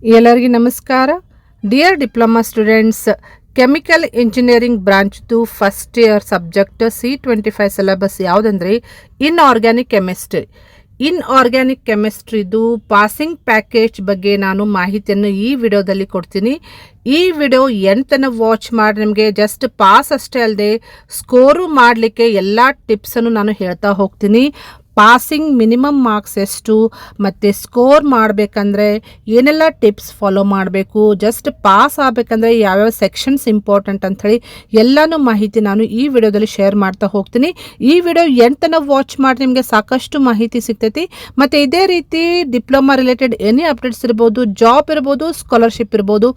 ಎಲ್ಲರಿಗೂ ನಮಸ್ಕಾರ. Dear diploma students, chemical engineering ಬ್ರಾಂಚ್ದು first year subject C25 syllabus ಯಾವುದಂದ್ರೆ ಇನ್ಆರ್ಗ್ಯಾನಿಕ್ ಕೆಮಿಸ್ಟ್ರಿ. ಇನ್ಆರ್ಗ್ಯಾನಿಕ್ ಕೆಮಿಸ್ಟ್ರಿದು ಪಾಸಿಂಗ್ ಪ್ಯಾಕೇಜ್ ಬಗ್ಗೆ ನಾನು ಮಾಹಿತಿಯನ್ನು ಈ ವಿಡಿಯೋದಲ್ಲಿ ಕೊಡ್ತೀನಿ. ಈ ವಿಡಿಯೋ ಎಂಟನ್ನು ವಾಚ್ ಮಾಡಿ ನಿಮಗೆ ಜಸ್ಟ್ ಪಾಸ್ ಅಷ್ಟೇ ಅಲ್ಲದೆ ಸ್ಕೋರು ಮಾಡಲಿಕ್ಕೆ ಎಲ್ಲ ಟಿಪ್ಸನ್ನು ನಾನು ಹೇಳ್ತಾ ಹೋಗ್ತೀನಿ. ಪಾಸಿಂಗ್ ಮಿನಿಮಮ್ ಮಾರ್ಕ್ಸ್ ಎಷ್ಟು ಮತ್ತು ಸ್ಕೋರ್ ಮಾಡಬೇಕಂದ್ರೆ ಏನೆಲ್ಲ ಟಿಪ್ಸ್ ಫಾಲೋ ಮಾಡಬೇಕು, ಜಸ್ಟ್ ಪಾಸ್ ಆಗಬೇಕಂದ್ರೆ ಯಾವ್ಯಾವ ಸೆಕ್ಷನ್ಸ್ ಇಂಪಾರ್ಟೆಂಟ್ ಅಂಥೇಳಿ ಎಲ್ಲನೂ ಮಾಹಿತಿ ನಾನು ಈ ವಿಡಿಯೋದಲ್ಲಿ ಶೇರ್ ಮಾಡ್ತಾ ಹೋಗ್ತೀನಿ. ಈ ವಿಡಿಯೋ ಎಂಟನ್ನು ವಾಚ್ ಮಾಡಿ ನಿಮಗೆ ಸಾಕಷ್ಟು ಮಾಹಿತಿ ಸಿಗ್ತೈತಿ. ಮತ್ತು ಇದೇ ರೀತಿ ಡಿಪ್ಲೊಮಾ ರಿಲೇಟೆಡ್ ಎನಿ ಅಪ್ಡೇಟ್ಸ್ ಇರ್ಬೋದು, ಜಾಬ್ ಇರ್ಬೋದು, ಸ್ಕಾಲರ್ಶಿಪ್ ಇರ್ಬೋದು,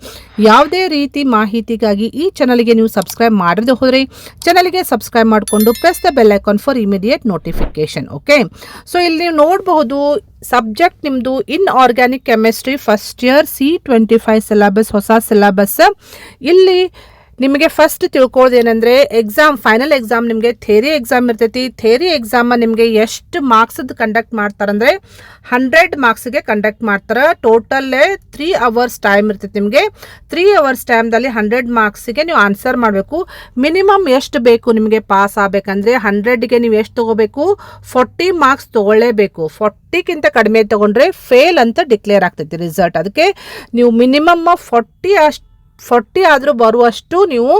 ಯಾವುದೇ ರೀತಿ ಮಾಹಿತಿಗಾಗಿ ಈ ಚಾನಲ್ಗೆ ನೀವು ಸಬ್ಸ್ಕ್ರೈಬ್ ಮಾಡದೆ ಹೋದರೆ ಚಾನಲ್ಗೆ ಸಬ್ಸ್ಕ್ರೈಬ್ ಮಾಡಿಕೊಂಡು press the bell icon for immediate notification. Okay, so ಇಲ್ಲಿ ನೀವು ನೋಡಬಹುದು ಸಬ್ಜೆಕ್ಟ್ ನಿಮ್ಮದು inorganic chemistry first year C25 syllabus, ಹೊಸ ಸಿಲೆಬಸ್. ಇಲ್ಲಿ ನಿಮಗೆ ಫಸ್ಟ್ ತಿಳ್ಕೊಳ್ಳೋದೇನೆಂದರೆ ಫೈನಲ್ ಎಕ್ಸಾಮ್ ನಿಮಗೆ ಥೇರಿ ಎಕ್ಸಾಮ್ ಇರ್ತೈತಿ. ಥೇರಿ ಎಕ್ಸಾಮ ನಿಮಗೆ ಎಷ್ಟು ಮಾರ್ಕ್ಸದ್ದು ಕಂಡಕ್ಟ್ ಮಾಡ್ತಾರಂದರೆ 100 ಮಾರ್ಕ್ಸ್ಗೆ ಕಂಡಕ್ಟ್ ಮಾಡ್ತಾರೆ. ಟೋಟಲ್ಲೇ 3 ಅವರ್ಸ್ ಟೈಮ್ ಇರ್ತೈತಿ. ನಿಮಗೆ 3 ಅವರ್ಸ್ ಟೈಮ್ದಲ್ಲಿ 100 ಮಾರ್ಕ್ಸಿಗೆ ನೀವು ಆನ್ಸರ್ ಮಾಡಬೇಕು. ಮಿನಿಮಮ್ ಎಷ್ಟು ಬೇಕು ನಿಮಗೆ ಪಾಸ್ ಆಗಬೇಕಂದ್ರೆ 100ಗೆ ನೀವು ಎಷ್ಟು ತೊಗೋಬೇಕು, 40 ಮಾರ್ಕ್ಸ್ ತೊಗೊಳ್ಳೇಬೇಕು. 40ಕ್ಕಿಂತ ಕಡಿಮೆ ತೊಗೊಂಡ್ರೆ ಫೇಲ್ ಅಂತ ಡಿಕ್ಲೇರ್ ಆಗ್ತೈತಿ ರಿಸಲ್ಟ್. ಅದಕ್ಕೆ ನೀವು ಮಿನಿಮಮ್ 40 ಆದರೂ ಬರುವಷ್ಟು ನೀವು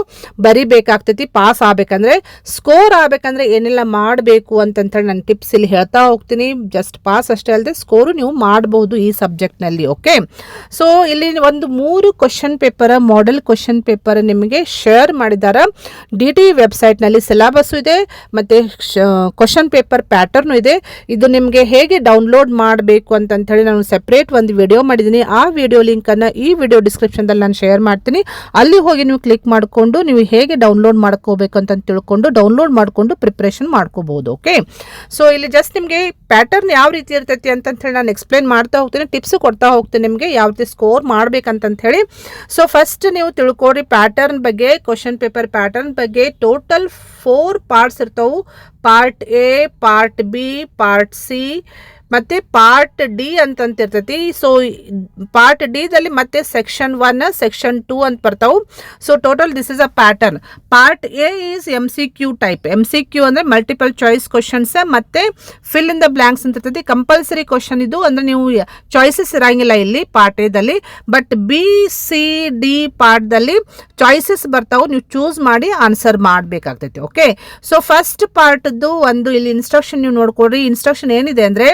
ಬರಿಬೇಕಾಗ್ತೈತಿ ಪಾಸ್ ಆಗಬೇಕಂದ್ರೆ. ಸ್ಕೋರ್ ಆಗಬೇಕಂದ್ರೆ ಏನೆಲ್ಲ ಮಾಡಬೇಕು ಅಂತಂತೇಳಿ ನಾನು ಟಿಪ್ಸ್ ಇಲ್ಲಿ ಹೇಳ್ತಾ ಹೋಗ್ತೀನಿ. ಜಸ್ಟ್ ಪಾಸ್ ಅಷ್ಟೇ ಅಲ್ಲದೆ ಸ್ಕೋರು ನೀವು ಮಾಡಬಹುದು ಈ ಸಬ್ಜೆಕ್ಟ್ನಲ್ಲಿ. ಓಕೆ, ಸೊ ಇಲ್ಲಿ ಒಂದು 3 question paper, model question paper ನಿಮಗೆ ಶೇರ್ ಮಾಡಿದ್ದಾರೆ. DT ವೆಬ್ಸೈಟ್ನಲ್ಲಿ ಸಿಲೆಬಸ್ಸು ಇದೆ ಮತ್ತು ಕ್ವಶನ್ ಪೇಪರ್ ಪ್ಯಾಟರ್ನು ಇದೆ. ಇದು ನಿಮಗೆ ಹೇಗೆ ಡೌನ್ಲೋಡ್ ಮಾಡಬೇಕು ಅಂತಂತೇಳಿ ನಾನು ಸೆಪ್ರೇಟ್ ಒಂದು ವಿಡಿಯೋ ಮಾಡಿದ್ದೀನಿ. ಆ ವಿಡಿಯೋ ಲಿಂಕನ್ನು ಈ ವಿಡಿಯೋ ಡಿಸ್ಕ್ರಿಪ್ಷನ್ದಲ್ಲಿ ನಾನು ಶೇರ್ ಮಾಡ್ತೀನಿ. ಅಲ್ಲಿ ಹೋಗಿ ನೀವು ಕ್ಲಿಕ್ ಮಾಡಿಕೊಂಡು ನೀವು ಹೇಗೆ ಡೌನ್ಲೋಡ್ ಮಾಡ್ಕೋಬೇಕು ಅಂತ ತಿಳ್ಕೊಂಡು ಡೌನ್ಲೋಡ್ ಮಾಡಿಕೊಂಡು ಪ್ರಿಪ್ರೇಷನ್ ಮಾಡ್ಕೋಬಹುದು. ಓಕೆ, ಸೊ ಇಲ್ಲಿ ಜಸ್ಟ್ ನಿಮಗೆ ಪ್ಯಾಟರ್ನ್ ಯಾವ ರೀತಿ ಇರ್ತೈತಿ ಅಂತ ಹೇಳಿ ನಾನು ಎಕ್ಸ್ಪ್ಲೇನ್ ಮಾಡ್ತಾ ಹೋಗ್ತೀನಿ, ಟಿಪ್ಸ್ ಕೊಡ್ತಾ ಹೋಗ್ತೀನಿ ನಿಮಗೆ ಯಾವ ರೀತಿ ಸ್ಕೋರ್ ಮಾಡ್ಬೇಕಂತ ಹೇಳಿ. ಸೊ ಫಸ್ಟ್ ನೀವು ತಿಳ್ಕೊಡ್ರಿ ಪ್ಯಾಟರ್ನ್ ಬಗ್ಗೆ, ಕ್ವಶನ್ ಪೇಪರ್ ಪ್ಯಾಟರ್ನ್ ಬಗ್ಗೆ. ಟೋಟಲ್ 4 ಪಾರ್ಟ್ಸ್ ಇರ್ತಾವೆ. Part A, part B, part C ಮತ್ತು ಪಾರ್ಟ್ D ಅಂತಂತಿರ್ತೈತಿ. ಸೊ ಪಾರ್ಟ್ ಡಿದಲ್ಲಿ ಮತ್ತೆ ಸೆಕ್ಷನ್ 1, ಸೆಕ್ಷನ್ 2 ಅಂತ ಬರ್ತಾವೆ. So total this is a pattern. Part A is MCQ type. MCQ ಅಂದರೆ multiple choice questions ಮತ್ತು fill in the blanks ಅಂತ ಇರ್ತೈತಿ. Compulsory question ಇದು, ಅಂದರೆ ನೀವು ಚಾಯ್ಸಸ್ ಇರಂಗಿಲ್ಲ ಇಲ್ಲಿ ಪಾರ್ಟ್ ಎದಲ್ಲಿ. ಬಟ್ B, C, D ಪಾರ್ಟ್ದಲ್ಲಿ ಚಾಯ್ಸಸ್ ಬರ್ತಾವೆ, ನೀವು ಚೂಸ್ ಮಾಡಿ ಆನ್ಸರ್ ಮಾಡಬೇಕಾಗ್ತೈತಿ. ಓಕೆ, ಸೊ ಫಸ್ಟ್ ಪಾರ್ಟ್ದು ಒಂದು ಇಲ್ಲಿ ಇನ್ಸ್ಟ್ರಕ್ಷನ್ ನೀವು ನೋಡ್ಕೊಡ್ರಿ. ಇನ್ಸ್ಟ್ರಕ್ಷನ್ ಏನಿದೆ ಅಂದರೆ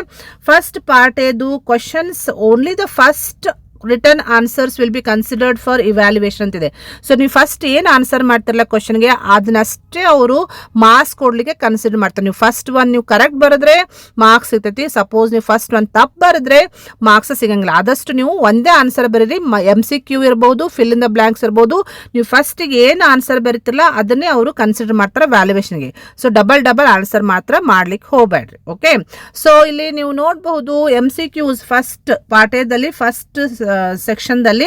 ಫಸ್ಟ್ ಪಾರ್ಟ್ ಏದು questions only the first written answers will be considered for evaluation ಅಂತಿದೆ. ಸೊ ನೀವು ಫಸ್ಟ್ ಏನು ಆನ್ಸರ್ ಮಾಡ್ತಿರಲ್ಲ ಕ್ವಶನ್ಗೆ ಅದನ್ನಷ್ಟೇ ಅವರು ಮಾರ್ಕ್ಸ್ ಕೊಡಲಿಕ್ಕೆ ಕನ್ಸಿಡರ್ ಮಾಡ್ತಾರೆ. ನೀವು ಫಸ್ಟ್ ಒನ್ ನೀವು ಕರೆಕ್ಟ್ ಬರೆದ್ರೆ ಮಾರ್ಕ್ಸ್ ಸಿಗ್ತೈತಿ. ಸಪೋಸ್ ನೀವು ಫಸ್ಟ್ ಒನ್ ತಪ್ಪು ಬರೆದ್ರೆ ಮಾರ್ಕ್ಸ್ ಸಿಗಂಗಿಲ್ಲ. ಆದಷ್ಟು ನೀವು ಒಂದೇ ಆನ್ಸರ್ ಬರೀರಿ. MCQ ಇರ್ಬೋದು, ಫಿಲ್ ಇನ್ ದ ಬ್ಲ್ಯಾಂಕ್ಸ್ ಇರ್ಬೋದು. ನೀವು ಫಸ್ಟಿಗೆ ಏನು ಆನ್ಸರ್ ಬರೀತಿರಲ್ಲ ಅದನ್ನೇ ಅವರು ಕನ್ಸಿಡರ್ ಮಾಡ್ತಾರೆ ವ್ಯಾಲ್ಯುಯೇಷನ್ಗೆ. ಸೊ ಡಬಲ್ ಆನ್ಸರ್ ಮಾತ್ರ ಮಾಡ್ಲಿಕ್ಕೆ ಹೋಗಬೇಡ್ರಿ. ಓಕೆ, ಸೊ ಇಲ್ಲಿ ನೀವು ನೋಡಬಹುದು MCQs ಫಸ್ಟ್ ಪಾಠದಲ್ಲಿ ಫಸ್ಟ್ ಸೆಕ್ಷನ್ದಲ್ಲಿ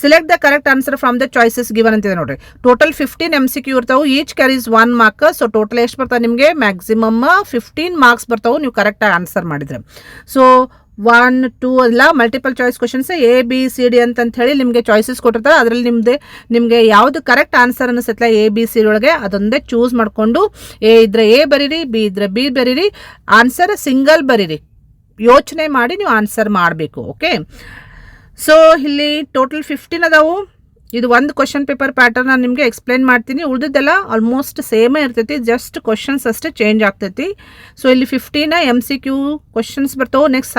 select the correct answer from the choices given ಅಂತಿದೆ ನೋಡ್ರಿ. ಟೋಟಲ್ 15 MCQ ಇರ್ತಾವೆ. Each carries 1 mark. So total ಎಷ್ಟು ಬರ್ತಾವೆ ನಿಮಗೆ, ಮ್ಯಾಕ್ಸಿಮಮ್ 15 ಮಾರ್ಕ್ಸ್ ಬರ್ತಾವೆ ನೀವು ಕರೆಕ್ಟಾಗಿ ಆನ್ಸರ್ ಮಾಡಿದ್ರೆ. ಸೊ 1, 2 ಎಲ್ಲ ಮಲ್ಟಿಪಲ್ ಚಾಯ್ಸ್ ಕ್ವಶನ್ಸ್ ABCD ಅಂತ ಹೇಳಿ ನಿಮಗೆ ಚಾಯ್ಸಸ್ ಕೊಟ್ಟಿರ್ತಾರೆ. ಅದರಲ್ಲಿ ನಿಮಗೆ ಯಾವುದು ಕರೆಕ್ಟ್ ಆನ್ಸರ್ ಅನಿಸುತ್ತಲ್ಲ ABCD ಒಳಗೆ ಅದೊಂದೇ ಚೂಸ್ ಮಾಡಿಕೊಂಡು A ಇದ್ರೆ A ಬರೀರಿ, B ಇದ್ರೆ B ಬರೀರಿ. ಆನ್ಸರ್ ಸಿಂಗಲ್ ಬರೀರಿ, ಯೋಚನೆ ಮಾಡಿ ನೀವು ಆನ್ಸರ್ ಮಾಡಬೇಕು. ಓಕೆ, ಸೊ ಇಲ್ಲಿ ಟೋಟಲ್ 15 ಅದಾವು. ಇದು ಒಂದು ಕ್ವಶನ್ ಪೇಪರ್ ಪ್ಯಾಟರ್ನ್ ನಾನು ನಿಮಗೆ ಎಕ್ಸ್ಪ್ಲೇನ್ ಮಾಡ್ತೀನಿ. ಉಳಿದಿದ್ದೆಲ್ಲ ಆಲ್ಮೋಸ್ಟ್ ಸೇಮೇ ಇರ್ತೈತಿ, ಜಸ್ಟ್ ಕ್ವಶನ್ಸ್ ಅಷ್ಟೇ ಚೇಂಜ್ ಆಗ್ತೈತಿ. ಸೊ ಇಲ್ಲಿ 15 MCQ ಕ್ವಶನ್ಸ್ ಬರ್ತಾವೆ. ನೆಕ್ಸ್ಟ್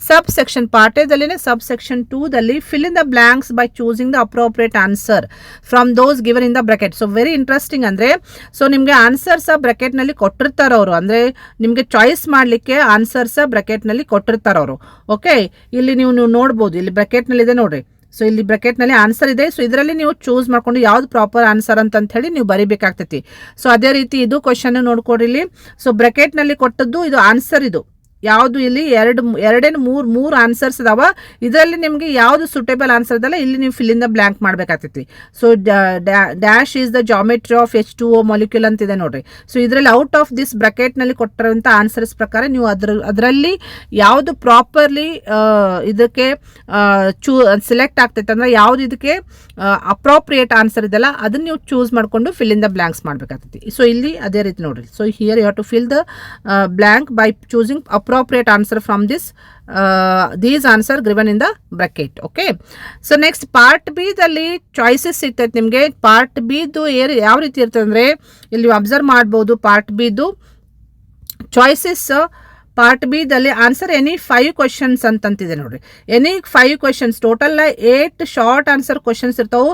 ಸಬ್ ಸೆಕ್ಷನ್ ಪಾರ್ಟ್ ಎದಲ್ಲಿನೇ ಸಬ್ ಸೆಕ್ಷನ್ 2ದಲ್ಲಿ fill in the blanks by choosing the appropriate answer from those given in the bracket. So very interesting ಅಂದರೆ so ನಿಮಗೆ answers ಬ್ರಾಕೆಟ್ನಲ್ಲಿ ಕೊಟ್ಟಿರ್ತಾರೆ ಅವರು, ಅಂದರೆ ನಿಮಗೆ ಚಾಯ್ಸ್ ಮಾಡಲಿಕ್ಕೆ ಆನ್ಸರ್ಸ ಬ್ರಾಕೆಟ್ನಲ್ಲಿ ಕೊಟ್ಟಿರ್ತಾರೆ ಅವರು. ಓಕೆ, ಇಲ್ಲಿ ನೀವು ನೋಡ್ಬೋದು, ಇಲ್ಲಿ ಬ್ರಾಕೆಟ್ನಲ್ಲಿದೆ ನೋಡ್ರಿ. ಸೊ ಇಲ್ಲಿ ಬ್ರಾಕೆಟ್ನಲ್ಲಿ ಆನ್ಸರ್ ಇದೆ. ಸೊ ಇದರಲ್ಲಿ ನೀವು ಚೂಸ್ ಮಾಡ್ಕೊಂಡು ಯಾವ್ದು ಪ್ರಾಪರ್ ಆನ್ಸರ್ ಅಂತ ಹೇಳಿ ನೀವು ಬರೀಬೇಕಾಗ್ತೈತಿ. ಸೊ ಅದೇ ರೀತಿ ಇದು ಕ್ವಶನ್ ನೋಡ್ಕೊಡ್ರಿ ಇಲ್ಲಿ. ಸೊ ಬ್ರಾಕೆಟ್ನಲ್ಲಿ ಕೊಟ್ಟದ್ದು ಇದು ಆನ್ಸರ್. ಇದು ಯಾವುದು ಇಲ್ಲಿ ಎರಡೇನು ಮೂರು ಆನ್ಸರ್ಸ್ ಅದಾವ. ಇದರಲ್ಲಿ ನಿಮಗೆ ಯಾವುದು ಸೂಟೇಬಲ್ ಆನ್ಸರ್ ಇದಲ್ಲ ಇಲ್ಲಿ ನೀವು ಫಿಲ್ ಇನ್ ದ ಬ್ಲ್ಯಾಂಕ್ ಮಾಡಬೇಕಾಗ್ತೈತಿ. So dash is the geometry of H2O molecule ಅಂತಿದೆ ನೋಡ್ರಿ. ಸೊ ಇದರಲ್ಲಿ ಔಟ್ ಆಫ್ ದಿಸ್ ಬ್ರಾಕೆಟ್ನಲ್ಲಿ ಕೊಟ್ಟಿರುವಂಥ ಆನ್ಸರ್ಸ್ ಪ್ರಕಾರ ನೀವು ಅದರಲ್ಲಿ ಯಾವುದು ಪ್ರಾಪರ್ಲಿ ಇದಕ್ಕೆ ಸೆಲೆಕ್ಟ್ ಆಗ್ತೈತೆ ಅಂದರೆ ಯಾವುದು ಇದಕ್ಕೆ ಅಪ್ರೋಪ್ರಿಯೇಟ್ ಆನ್ಸರ್ ಇದೆಲ್ಲ ಅದನ್ನ ನೀವು ಚೂಸ್ ಮಾಡಿಕೊಂಡು ಫಿಲ್ ಇನ್ ದ ಬ್ಲ್ಯಾಂಕ್ಸ್ ಮಾಡಬೇಕಾಗ್ತೈತಿ. ಸೊ ಇಲ್ಲಿ ಅದೇ ರೀತಿ ನೋಡ್ರಿ. So here you have to fill the blank by choosing appropriate answer from these answer given in the bracket. Okay, so next part B ದಲ್ಲಿ choices ಸಿಗ್ತೈತೆ ನಿಮಗೆ. Part B ದು ಯಾವ ರೀತಿ ಇರ್ತದೆ ಅಂದರೆ ಇಲ್ಲಿ ಅಬ್ಸರ್ವ್ ಮಾಡ್ಬೋದು. ಪಾರ್ಟ್ ಬಿ ದು ಚಾಯ್ಸಸ್ ಪಾರ್ಟ್ ಬಿ ದಲ್ಲಿ ಆನ್ಸರ್ ಎನಿ 5 ಕ್ವಶನ್ಸ್ ಅಂತಂತಿದೆ ನೋಡ್ರಿ. Any 5 questions total 8 short answer questions ಇರ್ತಾವೆ.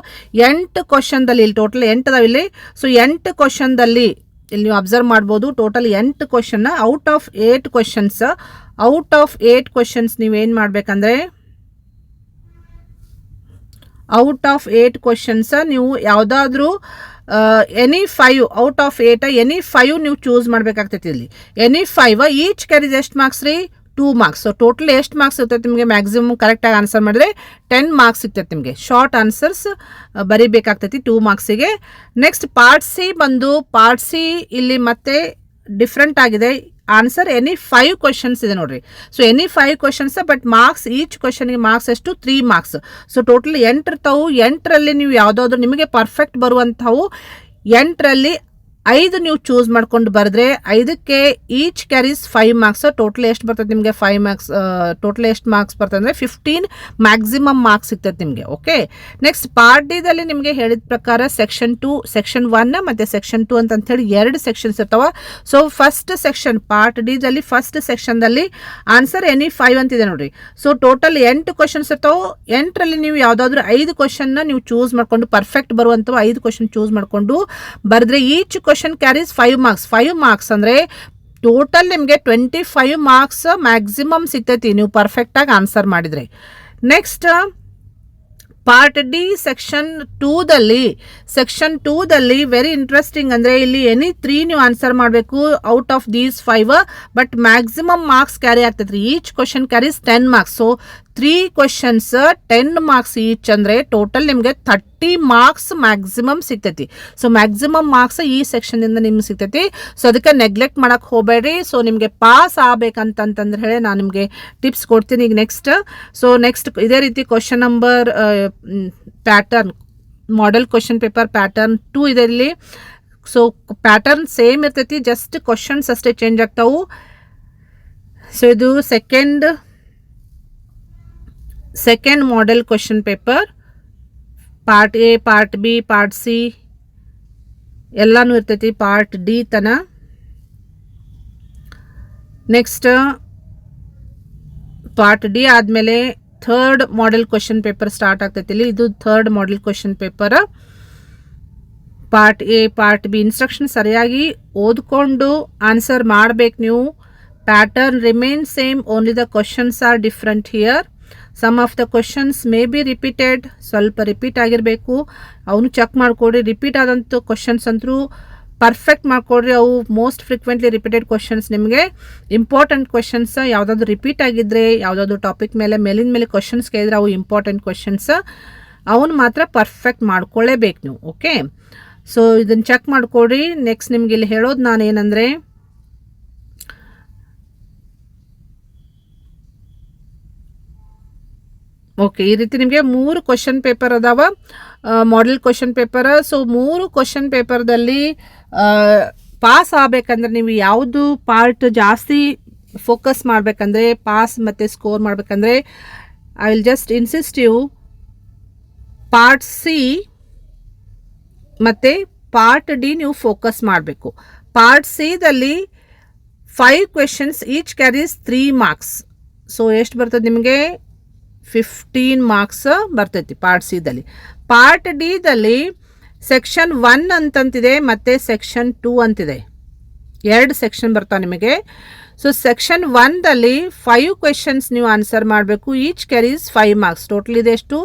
8 ಕ್ವಶನ್ದಲ್ಲಿ ಇಲ್ಲಿ ಟೋಟಲ್ 8 ಅದಾವ ಇಲ್ಲಿ. ಸೊ 8 ಕ್ವಶನ್ದಲ್ಲಿ ಇಲ್ಲಿ ನೀವು ಅಬ್ಸರ್ವ್ ಮಾಡ್ಬೋದು. Total 8 question out of 8 questions ನೀವೇನು ಮಾಡಬೇಕಂದ್ರೆ ಔಟ್ ಆಫ್ 8 ಕ್ವಶನ್ಸ್ ನೀವು ಯಾವುದಾದ್ರೂ ಎನಿ 5 ಔಟ್ ಆಫ್ 8 ಎನಿ 5 ನೀವು ಚೂಸ್ ಮಾಡಬೇಕಾಗ್ತೈತಿ. ಇಲ್ಲಿ ಎನಿ 5 ಈಚ್ ಕ್ಯಾರೀಸ್ ಎಷ್ಟು ಮಾರ್ಕ್ಸ್ ರೀ 2 ಮಾರ್ಕ್ಸ್. ಸೊ ಟೋಟಲ್ ಎಷ್ಟು ಮಾರ್ಕ್ಸ್ ಇರ್ತೈತೆ ನಿಮಗೆ ಮ್ಯಾಕ್ಸಿಮಮ್ ಕರೆಕ್ಟಾಗಿ ಆನ್ಸರ್ ಮಾಡಿದ್ರೆ 10 ಮಾರ್ಕ್ಸ್ ಸಿಗ್ತೈತೆ ನಿಮಗೆ. ಶಾರ್ಟ್ ಆನ್ಸರ್ಸ್ ಬರೀಬೇಕಾಗ್ತೈತಿ 2 ಮಾರ್ಕ್ಸಿಗೆ. ನೆಕ್ಸ್ಟ್ ಪಾರ್ಟ್ ಸಿ ಬಂದು ಪಾರ್ಟ್ ಸಿ ಇಲ್ಲಿ ಮತ್ತೆ ಡಿಫ್ರೆಂಟ್ ಆಗಿದೆ. ಆನ್ಸರ್ ಎನಿ 5 ಕ್ವಶನ್ಸ್ ಇದೆ ನೋಡ್ರಿ. So any 5 questions but marks each ಕ್ವಶನ್ಗೆ ಮಾರ್ಕ್ಸ್ ಎಷ್ಟು 3 ಮಾರ್ಕ್ಸ್. ಸೊ ಟೋಟಲ್ 8 ಇರ್ತಾವು. 8ರಲ್ಲಿ ನೀವು ಯಾವುದಾದ್ರೂ ನಿಮಗೆ ಪರ್ಫೆಕ್ಟ್ ಬರುವಂಥವು 8ರಲ್ಲಿ 5 ನೀವು ಚೂಸ್ ಮಾಡ್ಕೊಂಡು ಬರೆದ್ರೆ 5ಕ್ಕೆ ಈಚ್ ಕ್ಯಾರೀಸ್ 5 ಮಾರ್ಕ್ಸ್. ಟೋಟಲ್ ಎಷ್ಟು ಬರ್ತದೆ ನಿಮಗೆ 5 ಮಾರ್ಕ್ಸ್. ಟೋಟಲ್ ಎಷ್ಟು ಮಾರ್ಕ್ಸ್ ಬರ್ತದೆ ಅಂದರೆ 15 ಮ್ಯಾಕ್ಸಿಮಮ್ ಮಾರ್ಕ್ಸ್ ಸಿಗ್ತದೆ ನಿಮಗೆ. ಓಕೆ, ನೆಕ್ಸ್ಟ್ ಪಾರ್ಟ್ ಡಿದಲ್ಲಿ ನಿಮಗೆ ಹೇಳಿದ ಪ್ರಕಾರ ಸೆಕ್ಷನ್ 2 ಸೆಕ್ಷನ್ 1 ಮತ್ತು ಸೆಕ್ಷನ್ 2 ಅಂತಂತೇಳಿ 2 ಸೆಕ್ಷನ್ಸ್ ಇರ್ತಾವೆ. ಸೊ ಫಸ್ಟ್ ಸೆಕ್ಷನ್ ಪಾರ್ಟ್ ಡಿದಲ್ಲಿ ಫಸ್ಟ್ ಸೆಕ್ಷನ್ದಲ್ಲಿ ಆನ್ಸರ್ ಎನಿ 5 ಅಂತಿದೆ ನೋಡ್ರಿ. ಸೊ ಟೋಟಲ್ 8 ಕ್ವಶನ್ಸ್ ಇರ್ತಾವೆ. 8ರಲ್ಲಿ ನೀವು ಯಾವುದಾದ್ರೂ 5 ಕ್ವಶನ್ನ ನೀವು ಚೂಸ್ ಮಾಡಿಕೊಂಡು ಪರ್ಫೆಕ್ಟ್ ಬರುವಂಥವು 5 ಕ್ವಶನ್ ಚೂಸ್ ಮಾಡಿಕೊಂಡು ಬರೆದ್ರೆ each question carries 5 marks. 5 marks ಅಂದರೆ ಟೋಟಲ್ ನಿಮಗೆ 25 ಮಾರ್ಕ್ಸ್ ಮ್ಯಾಕ್ಸಿಮಮ್ ಸಿಗ್ತೈತಿ ನೀವು ಪರ್ಫೆಕ್ಟಾಗಿ ಆನ್ಸರ್ ಮಾಡಿದರೆ. ನೆಕ್ಸ್ಟ್ ಪಾರ್ಟ್ ಡಿ ಸೆಕ್ಷನ್ 2ದಲ್ಲಿ ವೆರಿ ಇಂಟ್ರೆಸ್ಟಿಂಗ್ ಅಂದರೆ ಇಲ್ಲಿ ಎನಿ 3 ನೀವು ಆನ್ಸರ್ ಮಾಡಬೇಕು out of these 5 but maximum marks carry ಆಗ್ತೈತೆ ರೀ. Each question carries 10 marks. So 3 questions 10 marks each ಅಂದರೆ ಟೋಟಲ್ ನಿಮಗೆ 30 ಮಾರ್ಕ್ಸ್ ಮ್ಯಾಕ್ಸಿಮಮ್ ಸಿಗ್ತೈತಿ. ಸೊ ಮ್ಯಾಕ್ಸಿಮಮ್ ಮಾರ್ಕ್ಸ್ ಈ ಸೆಕ್ಷನಿಂದ ನಿಮ್ಗೆ ಸಿಗ್ತೈತಿ. ಸೊ ಅದಕ್ಕೆ ನೆಗ್ಲೆಕ್ಟ್ ಮಾಡೋಕ್ಕೆ ಹೋಗಬೇಡ್ರಿ. ಸೊ ನಿಮಗೆ ಪಾಸ್ ಆಗಬೇಕಂತಂದ್ರೆ ಹೇಳಿ ನಾನು ನಿಮಗೆ ಟಿಪ್ಸ್ ಕೊಡ್ತೀನಿ ಈಗ ನೆಕ್ಸ್ಟ್. ಸೊ ನೆಕ್ಸ್ಟ್ ಇದೇ ರೀತಿ question number pattern model question paper pattern 2 ಇದರಲ್ಲಿ. ಸೊ ಪ್ಯಾಟರ್ನ್ ಸೇಮ್ ಇರ್ತೈತಿ, ಜಸ್ಟ್ ಕ್ವಶನ್ಸ್ ಅಷ್ಟೇ ಚೇಂಜ್ ಆಗ್ತಾವು. ಸೊ ಇದು second model question paper part A part B part C ಎಲ್ಲನೂ ಇರ್ತೈತಿ ಪಾರ್ಟ್ ಡಿ ತನ. ನೆಕ್ಸ್ಟ್ ಪಾರ್ಟ್ ಡಿ ಆದಮೇಲೆ third model question paper start ಆಗ್ತೈತಿ. ಇಲ್ಲಿ ಇದು third model question paper part A part B. Instruction ಸರಿಯಾಗಿ ಓದ್ಕೊಂಡು ಆನ್ಸರ್ ಮಾಡಬೇಕು ನೀವು. Pattern remain same, only the questions are different here. Some of the questions may be repeated, ಸ್ವಲ್ಪ repeat ಆಗಿರಬೇಕು, ಅವನು ಚೆಕ್ ಮಾಡಿಕೊಡ್ರಿ. ರಿಪೀಟ್ ಆದಂಥ ಕ್ವಶನ್ಸ್ ಅಂತೂ ಪರ್ಫೆಕ್ಟ್ ಮಾಡಿಕೊಡ್ರಿ. ಅವು ಮೋಸ್ಟ್ ಫ್ರೀಕ್ವೆಂಟ್ಲಿ ರಿಪೀಟೆಡ್ ಕ್ವಶನ್ಸ್ ನಿಮಗೆ ಇಂಪಾರ್ಟೆಂಟ್ ಕ್ವಶನ್ಸ್. ಯಾವುದಾದ್ರು ರಿಪೀಟ್ ಆಗಿದ್ದರೆ ಯಾವುದಾದ್ರು ಟಾಪಿಕ್ ಮೇಲಿನ ಮೇಲೆ ಕ್ವಶನ್ಸ್ ಕೇಳಿದ್ರೆ ಅವು ಇಂಪಾರ್ಟೆಂಟ್ ಕ್ವಶನ್ಸ್, ಅವನು ಮಾತ್ರ ಪರ್ಫೆಕ್ಟ್ ಮಾಡ್ಕೊಳ್ಳೇಬೇಕು ನೀವು. ಓಕೆ, ಸೊ ಇದನ್ನು ಚೆಕ್ ಮಾಡಿಕೊಡ್ರಿ. ನೆಕ್ಸ್ಟ್ ನಿಮ್ಗೆ ಇಲ್ಲಿ ಹೇಳೋದು ನಾನು ಏನಂದರೆ ಓಕೆ, ಈ ರೀತಿ ನಿಮಗೆ 3 ಕ್ವಶನ್ ಪೇಪರ್ ಅದಾವ model question paper. So 3 question ಪೇಪರ್ದಲ್ಲಿ ಪಾಸ್ ಆಗಬೇಕಂದ್ರೆ ನೀವು ಯಾವುದು ಪಾರ್ಟ್ ಜಾಸ್ತಿ ಫೋಕಸ್ ಮಾಡಬೇಕಂದ್ರೆ ಪಾಸ್ ಮತ್ತು ಸ್ಕೋರ್ ಮಾಡಬೇಕಂದ್ರೆ I will just insist you part C ಮತ್ತು ಪಾರ್ಟ್ ಡಿ ನೀವು ಫೋಕಸ್ ಮಾಡಬೇಕು. ಪಾರ್ಟ್ ಸಿದಲ್ಲಿ 5 questions each carries 3 marks. So ಎಷ್ಟು ಬರ್ತದೆ ನಿಮಗೆ 15 ಮಾರ್ಕ್ಸ್ ಬರ್ತೈತಿ ಪಾರ್ಟ್ ಸಿದಲ್ಲಿ. ಪಾರ್ಟ್ ಡಿದಲ್ಲಿ ಸೆಕ್ಷನ್ 1 ಅಂತಂತಿದೆ ಮತ್ತು ಸೆಕ್ಷನ್ 2 ಅಂತಿದೆ, 2 ಸೆಕ್ಷನ್ ಬರ್ತಾವೆ ನಿಮಗೆ. ಸೊ ಸೆಕ್ಷನ್ 1ದಲ್ಲಿ 5 ಕ್ವೆಶನ್ಸ್ ನೀವು ಆನ್ಸರ್ ಮಾಡಬೇಕು, ಈಚ್ ಕ್ಯಾರೀಸ್ 5 ಮಾರ್ಕ್ಸ್. ಟೋಟಲ್ ಇದೆ ಎಷ್ಟು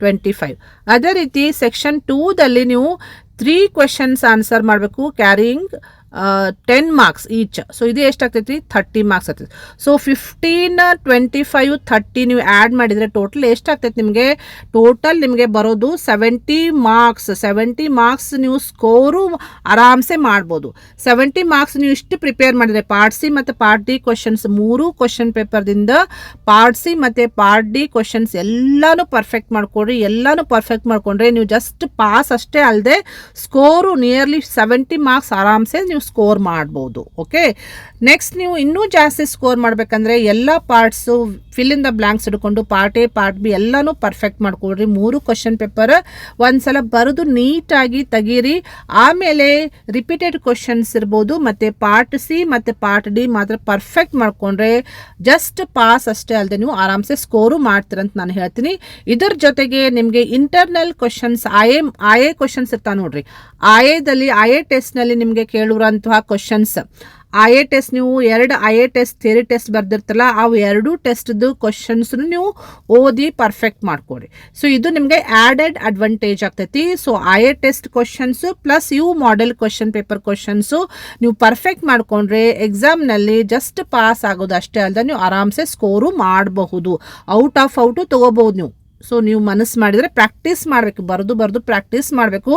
25. ಅದೇ ರೀತಿ ಸೆಕ್ಷನ್ 2ದಲ್ಲಿ ನೀವು 3 ಕ್ವೆಶನ್ಸ್ ಆನ್ಸರ್ ಮಾಡಬೇಕು, ಕ್ಯಾರಿಂಗ್ 10 ಮಾರ್ಕ್ಸ್ ಈಚ್. ಸೊ ಇದು ಎಷ್ಟಾಗ್ತೈತಿ 30 ಮಾರ್ಕ್ಸ್ ಆಗ್ತೈತಿ. ಸೊ 15, 25, 30 ನೀವು ಆ್ಯಡ್ ಮಾಡಿದರೆ ಟೋಟಲ್ ಎಷ್ಟಾಗ್ತೈತಿ ನಿಮಗೆ? ಟೋಟಲ್ ನಿಮಗೆ ಬರೋದು 70 ಮಾರ್ಕ್ಸ್. 70 ಮಾರ್ಕ್ಸ್ ನೀವು ಸ್ಕೋರು ಆರಾಮ್ಸೆ ಮಾಡ್ಬೋದು. 70 ಮಾರ್ಕ್ಸ್ ನೀವು ಇಷ್ಟು ಪ್ರಿಪೇರ್ ಮಾಡಿದರೆ ಪಾರ್ಟ್ ಸಿ ಮತ್ತು ಪಾರ್ಟ್ ಡಿ ಕ್ವಶನ್ಸ್ 3 ಕ್ವಶನ್ ಪೇಪರ್ದಿಂದ ಪಾರ್ಟ್ ಸಿ ಮತ್ತು ಪಾರ್ಟ್ ಡಿ ಕ್ವಶನ್ಸ್ ಎಲ್ಲನೂ ಪರ್ಫೆಕ್ಟ್ ಮಾಡ್ಕೊಡ್ರಿ. ಎಲ್ಲನೂ ಪರ್ಫೆಕ್ಟ್ ಮಾಡ್ಕೊಂಡ್ರೆ ನೀವು ಜಸ್ಟ್ ಪಾಸ್ ಅಷ್ಟೇ ಅಲ್ಲದೆ ಸ್ಕೋರು ನಿಯರ್ಲಿ 70 ಮಾರ್ಕ್ಸ್ ಆರಾಮ್ಸೆ ನೀವು ಸ್ಕೋರ್ ಮಾಡ್ಬೋದು. ಓಕೆ, ನೆಕ್ಸ್ಟ್ ನೀವು ಇನ್ನೂ ಜಾಸ್ತಿ ಸ್ಕೋರ್ ಮಾಡಬೇಕಂದ್ರೆ ಎಲ್ಲ parts fill in the blanks ಹಿಡ್ಕೊಂಡು ಪಾರ್ಟ್ ಎ ಪಾರ್ಟ್ ಬಿ ಎಲ್ಲನೂ ಪರ್ಫೆಕ್ಟ್ ಮಾಡ್ಕೊಳ್ರಿ. 3 ಕ್ವಶನ್ ಪೇಪರ್ ಒಂದ್ಸಲ ಬರೆದು ನೀಟಾಗಿ ತೆಗೀರಿ. ಆಮೇಲೆ ರಿಪೀಟೆಡ್ ಕ್ವಶನ್ಸ್ ಇರ್ಬೋದು ಮತ್ತು ಪಾರ್ಟ್ ಸಿ ಮತ್ತು ಪಾರ್ಟ್ ಡಿ ಮಾತ್ರ ಪರ್ಫೆಕ್ಟ್ ಮಾಡ್ಕೊಂಡ್ರೆ ಜಸ್ಟ್ ಪಾಸ್ ಅಷ್ಟೇ ಅಲ್ಲದೆ ನೀವು ಆರಾಮ್ಸೆ ಸ್ಕೋರು ಮಾಡ್ತೀರಂತ ನಾನು ಹೇಳ್ತೀನಿ. ಇದರ ಜೊತೆಗೆ ನಿಮಗೆ internal questions I A questions ಇರ್ತಾವೆ ನೋಡ್ರಿ. ಐ ಎ ಟೆಸ್ಟ್ನಲ್ಲಿ ನಿಮಗೆ ಕೇಳಿರುವಂತಹ ಕ್ವಶನ್ಸ್ ಐ ಎ ಟೆಸ್ಟ್ ನೀವು 2 I A test theory test ಬರ್ದಿರ್ತಲ್ಲ ಅವು 2 ಟೆಸ್ಟ್ದು ಕ್ವಶನ್ಸ್ನು ನೀವು ಓದಿ ಪರ್ಫೆಕ್ಟ್ ಮಾಡ್ಕೊಡಿ. ಸೊ ಇದು ನಿಮಗೆ ಆ್ಯಡೆಡ್ ಅಡ್ವಾಂಟೇಜ್ ಆಗ್ತೈತಿ. So I A test questions plus ಇವು ಮಾಡೆಲ್ ಕ್ವಶನ್ ಪೇಪರ್ ಕ್ವಶನ್ಸು ನೀವು ಪರ್ಫೆಕ್ಟ್ ಮಾಡ್ಕೊಂಡ್ರೆ ಎಕ್ಸಾಮ್ನಲ್ಲಿ ಜಸ್ಟ್ ಪಾಸ್ ಆಗೋದು ಅಷ್ಟೇ ಅಲ್ಲದೆ ನೀವು ಆರಾಮ್ಸೆ ಸ್ಕೋರು ಮಾಡಬಹುದು. ಔಟ್ ಆಫ್ ಔಟು ತೊಗೋಬೋದು ನೀವು. ಸೊ ನೀವು ಮನಸ್ಸು ಮಾಡಿದರೆ ಪ್ರಾಕ್ಟೀಸ್ ಮಾಡಬೇಕು, ಬರೆದು ಪ್ರಾಕ್ಟೀಸ್ ಮಾಡಬೇಕು.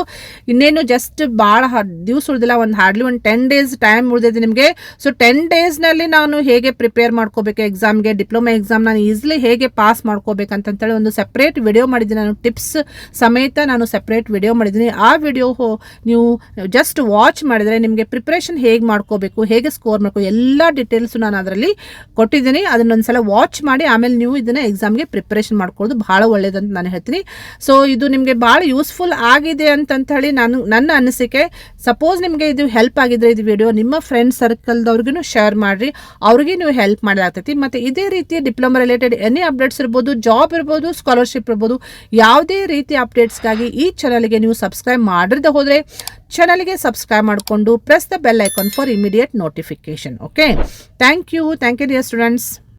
ಇನ್ನೇನು ಜಸ್ಟ್ ಭಾಳ ದಿವಸ ಉಳಿದಿಲ್ಲ, ಹಾರ್ಡ್ಲಿ ಒಂದು 10 ಡೇಸ್ ಟೈಮ್ ಉಳಿದಿದೆ ನಿಮಗೆ. ಸೊ 10 ಡೇಸ್ನಲ್ಲಿ ನಾನು ಹೇಗೆ ಪ್ರಿಪೇರ್ ಮಾಡ್ಕೋಬೇಕು ಎಕ್ಸಾಮ್ಗೆ, ಡಿಪ್ಲೊಮಾ ಎಕ್ಸಾಮ್ ನಾನು ಈಸಿಲಿ ಹೇಗೆ ಪಾಸ್ ಮಾಡ್ಕೋಬೇಕಂತೇಳಿ ಒಂದು ಸಪ್ರೇಟ್ ವಿಡಿಯೋ ಮಾಡಿದ್ದೀನಿ. ನಾನು ಟಿಪ್ಸ್ ಸಮೇತ ನಾನು ಸಪ್ರೇಟ್ ವಿಡಿಯೋ ಮಾಡಿದ್ದೀನಿ. ಆ ವಿಡಿಯೋ ನೀವು ಜಸ್ಟ್ ವಾಚ್ ಮಾಡಿದರೆ ನಿಮಗೆ ಪ್ರಿಪ್ರೇಷನ್ ಹೇಗೆ ಮಾಡ್ಕೋಬೇಕು, ಹೇಗೆ ಸ್ಕೋರ್ ಮಾಡ್ಕೋ ಎಲ್ಲ ಡೀಟೇಲ್ಸು ನಾನು ಅದರಲ್ಲಿ ಕೊಟ್ಟಿದ್ದೀನಿ. ಅದನ್ನೊಂದ್ಸಲ ವಾಚ್ ಮಾಡಿ ಆಮೇಲೆ ನೀವು ಇದನ್ನು ಎಕ್ಸಾಮ್ಗೆ ಪ್ರಿಪ್ರೇಷನ್ ಮಾಡ್ಕೊಳ್ಳೋದು ಭಾಳ ಒಳ್ಳೇದಂತ ನಾನು ಹೇಳ್ತೀನಿ. ಸೊ ಇದು ನಿಮಗೆ ಭಾಳ ಯೂಸ್ಫುಲ್ ಆಗಿದೆ ಅಂತ ಹೇಳಿ ನನ್ನ ಅನಿಸಿಕೆ. ಸಪೋಸ್ ನಿಮಗೆ ಇದು ಹೆಲ್ಪ್ ಆಗಿದ್ರೆ ಇದು ವಿಡಿಯೋ ನಿಮ್ಮ ಫ್ರೆಂಡ್ ಸರ್ಕಲ್ದವ್ರಿಗೂ ಶೇರ್ ಮಾಡಿರಿ, ಅವ್ರಿಗೆ ನೀವು ಹೆಲ್ಪ್ ಮಾಡೋದಾಗ್ತೈತಿ. ಮತ್ತು ಇದೇ ರೀತಿ ಡಿಪ್ಲೊಮಾ ರಿಲೇಟೆಡ್ ಎನಿ ಅಪ್ಡೇಟ್ಸ್ ಇರ್ಬೋದು, ಜಾಬ್ ಇರ್ಬೋದು, ಸ್ಕಾಲರ್ಶಿಪ್ ಇರ್ಬೋದು, ಯಾವುದೇ ರೀತಿ ಅಪ್ಡೇಟ್ಸ್ಗಾಗಿ ಈ ಚಾನಲ್ಗೆ ನೀವು ಸಬ್ಸ್ಕ್ರೈಬ್ ಮಾಡಿರದೆ ಹೋದರೆ ಚಾನಲ್ಗೆ ಸಬ್ಸ್ಕ್ರೈಬ್ ಮಾಡಿಕೊಂಡು press the bell icon for immediate notification. Okay, thank you dear students.